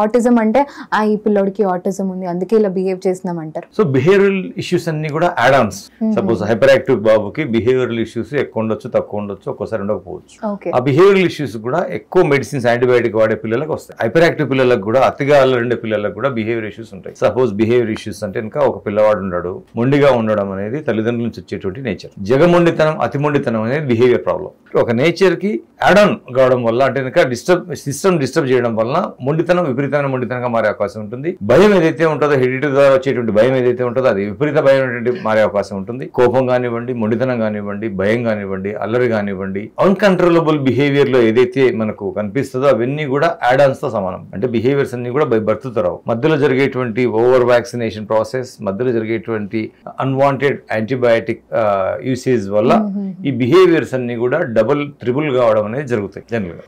Autism అంటే ఈ పిల్లోడికి ఆటిజం ఉంది అందుకే ఇలా బిహేవ్ చేస్తున్నాం అంటారు. సో బిహేవియరల్ ఇష్యూస్ అన్ని కూడా add Ann's. Suppose hyper active బాబుకి బిహేవియరల్ ఇష్యూస్ ఎక్కువ ఉండొచ్చు, తక్కువ ఉండొచ్చు, ఒక్కోసారి ఉండకపోవచ్చు. ఆ బిహేవియరల్ ఇష్యూస్ కూడా ఎక్కువ మెడిసిన్స్ యాంటీబయాటిక్ వాడే పిల్లలకు వస్తాయి. హైపర్ యాక్టివ్ పిల్లలకు కూడా, అతిగా అల్లరిండే పిల్లలకు కూడా బిహేవియర్ ఇష్యూస్ ఉంటాయి. సపోజ్ బిహేవియర్ ఇష్యూస్ అంటే ఇంకా ఒక పిల్లవాడు ఉన్నాడు, మొండిగా ఉండడం అనేది తల్లిదండ్రుల నుంచి వచ్చేటువంటి నేచర్. జగమొండితనం, అతి మొండితనం అనేది బిహేవియర్ ప్రాబ్లం. ఒక నేచర్ కి యాడ్ ఆన్ కావడం వల్ల అంటే ఇంకా సిస్టమ్ డిస్టర్బ్ చేయడం వల్ల మొండితనం విపరీతమైన మొండితనంగా మారే అవకాశం ఉంటుంది. భయం ఏదైతే ఉంటుందో, హెరిడిటీ ద్వారా వచ్చేటువంటి భయం ఏదైతే ఉంటుందో అది విపరీత భయం మారే అవకాశం ఉంటుంది. కోపం కానివ్వండి, మొండితనం కానివ్వండి, భయం కానివ్వండి, అల్లరి కానివ్వండి, అన్కంట్రోలబుల్ బిహేవియర్ లో ఏదైతే మనకు కనిపిస్తుందో అవన్నీ కూడా యాడ్ ఆన్స్ తో సమానం. అంటే బిహేవియర్స్ అన్ని కూడా బై బర్త్ తో రావు. మధ్యలో జరిగేటువంటి ఓవర్ వ్యాక్సినేషన్ ప్రాసెస్, మధ్యలో జరిగేటువంటి అన్వాంటెడ్ యాంటీబయాటిక్ యూసేజ్ వల్ల ఈ బిహేవియర్స్ అన్ని కూడా డబుల్, ట్రిపుల్ కావడం అనేది జరుగుతాయి జనరల్ గా.